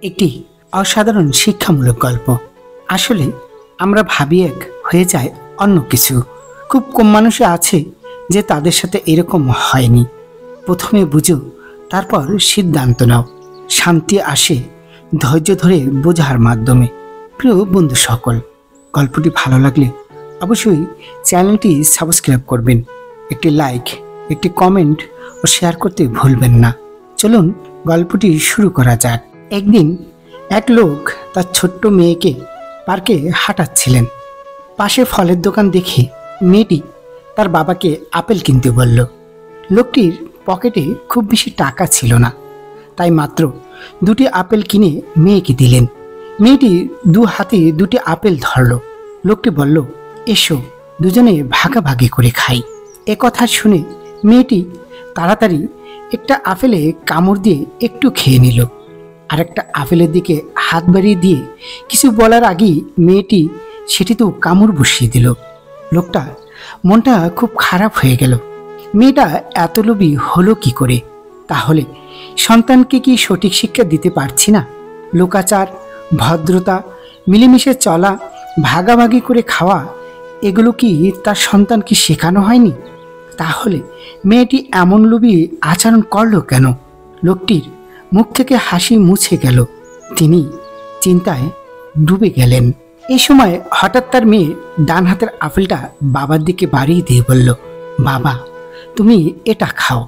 একটি অসাধারণ শিক্ষামূলক গল্প। আসলে আমরা ভাবি এক, হয়ে যায় অন্য কিছু। খুব কম মানুষই আছে যে তাদের সাথে এরকম হয়নি। প্রথমে বুঝো, তারপর সিদ্ধান্ত নাও। শান্তি আসে ধৈর্য ধরে বোঝার মাধ্যমে। প্রিয় বন্ধু সকল, গল্পটি ভালো লাগলে অবশ্যই চ্যানেলটি সাবস্ক্রাইব করবেন। একটি লাইক, একটি কমেন্ট ও শেয়ার করতে ভুলবেন না। চলুন গল্পটি শুরু করা যাক। একদিন এক লোক তার ছোট্ট মেয়েকে পার্কে হাঁটাচ্ছিলেন। পাশে ফলের দোকান দেখে মেয়েটি তার বাবাকে আপেল কিনতে বলল। লোকটির পকেটে খুব বেশি টাকা ছিল না, তাই মাত্র 2টি আপেল কিনে মেয়েকে দিলেন। মেয়েটি 2 হাতে 2টি আপেল ধরল। লোকটি বলল, এসো দুজনে ভাগাভাগি করে খাই। এ কথা শুনে মেয়েটি তাড়াতাড়ি একটা আপেলে কামড় দিয়ে একটু খেয়ে নিল। আর একটা আপেলের দিকে হাত বাড়িয়ে দিয়ে কিছু বলার আগেই মেয়েটি সেটিতেও কামড় বসিয়ে দিল। লোকটা মনটা খুব খারাপ হয়ে গেল। মেয়েটা এত লোভী হলো কি করে? তাহলে সন্তানকে কি সঠিক শিক্ষা দিতে পারছি না? লোকাচার, ভদ্রতা, মিলেমিশে চলা, ভাগাভাগি করে খাওয়া, এগুলো কি তার সন্তানকে শেখানো হয়নি? তাহলে মেয়েটি এমন লোভী আচরণ করলো কেন? লোকটির মুখ থেকে হাসি মুছে গেল। তিনি চিন্তায় ডুবে গেলেন। এই সময় হঠাৎ তার মেয়ে ডান হাতের আপেলটা বাবার দিকে বাড়িয়ে দিয়ে বলল, বাবা তুমি এটা খাও,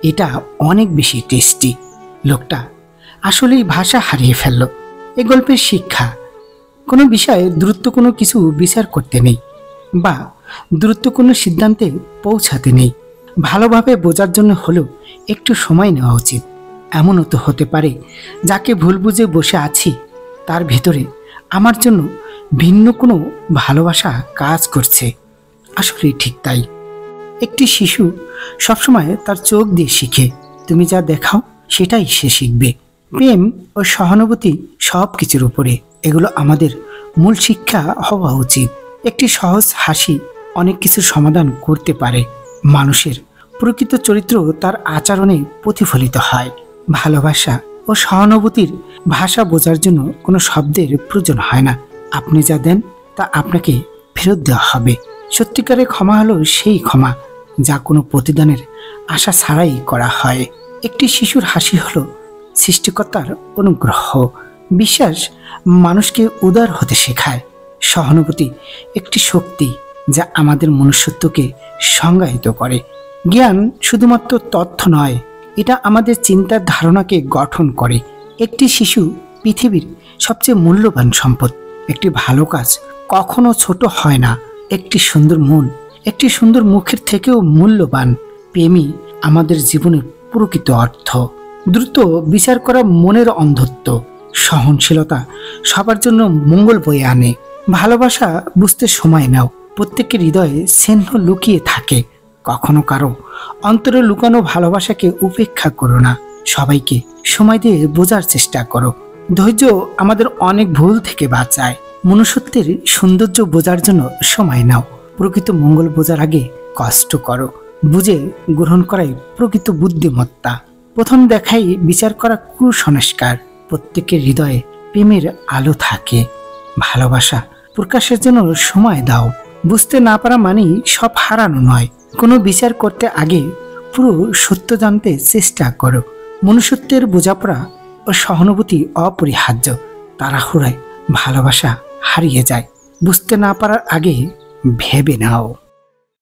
এটা অনেক বেশি টেস্টি। লোকটা আসলেই ভাষা হারিয়ে ফেলল। এই গল্পের শিক্ষা, কোনো বিষয়ে দ্রুত কোনো কিছু বিচার করতে নেই বা দ্রুত কোনো সিদ্ধান্তে পৌঁছাতে নেই। ভালোভাবে বোঝার জন্য হলেও একটু সময় নেওয়া উচিত। এমনও তো হতে পারে যাকে ভুল বুঝে বসে আছি তার ভেতরে আমার জন্য ভিন্ন কোনো ভালোবাসা কাজ করছে। আসলে ঠিক তাই। একটি শিশু সবসময় তার চোখ দিয়ে শিখে। তুমি যা দেখাও সেটাই সে শিখবে। প্রেম ও সহানুভূতি সব কিছুর উপরে, এগুলো আমাদের মূল শিক্ষা হওয়া উচিত। একটি সহজ হাসি অনেক কিছুর সমাধান করতে পারে। মানুষের প্রকৃত চরিত্র তার আচরণে প্রতিফলিত হয়। ভালোবাসা ও সহানুভূতির ভাষা বোঝার জন্য কোনো শব্দের প্রয়োজন হয় না। আপনি যা দেন তা আপনাকে ফেরত দেওয়া হবে। সত্যিকারের ক্ষমা হলো সেই ক্ষমা যা কোনো প্রতিদানের আশা ছাড়াই করা হয়। একটি শিশুর হাসি হলো সৃষ্টিকর্তার অনুগ্রহ। বিশ্বাস মানুষকে উদার হতে শেখায়। সহানুভূতি একটি শক্তি যা আমাদের মনুষ্যত্বকে সংজ্ঞায়িত করে। জ্ঞান শুধুমাত্র তথ্য নয়, এটা আমাদের চিন্তার ধারণাকে গঠন করে। একটি শিশু পৃথিবীর সবচেয়ে মূল্যবান সম্পদ। একটি ভালো কাজ কখনো ছোট হয় না। একটি সুন্দর মন, একটি সুন্দর মুখের থেকেও মূল্যবান। প্রেমই আমাদের জীবনের প্রকৃত অর্থ। দ্রুত বিচার করা মনের অন্ধত্ব। সহনশীলতা সবার জন্য মঙ্গল বয়ে আনে। ভালোবাসা বুঝতে সময় নাও। প্রত্যেকের হৃদয়ে স্নেহ লুকিয়ে থাকে। কখনো কারো অন্তরে লুকানো ভালোবাসাকে উপেক্ষা করো না। সবাইকে সময় দিয়ে বোঝার চেষ্টা করো। ধৈর্য আমাদের অনেক ভুল থেকে বাঁচায়। মনুষ্যত্বের সৌন্দর্য বোঝার জন্য সময় নাও। প্রকৃত মঙ্গল বোঝার আগে কষ্ট করো। বুঝে গ্রহণ করাই প্রকৃত বুদ্ধিমত্তা। প্রথম দেখাই বিচার করা কুসংস্কার। প্রত্যেকের হৃদয়ে প্রেমের আলো থাকে। ভালোবাসা প্রকাশের জন্য সময় দাও। বুঝতে না পারা মানেই সব হারানো নয়। কোনো বিচার করতে আগে পুরো সত্য জানতে চেষ্টা করো। মনুষ্যত্বের বোঝাপড়া ও সহানুভূতি অপরিহার্য। তাড়াহুড়ায় ভালোবাসা হারিয়ে যায়। বুঝতে না পারার আগে ভেবে নাও।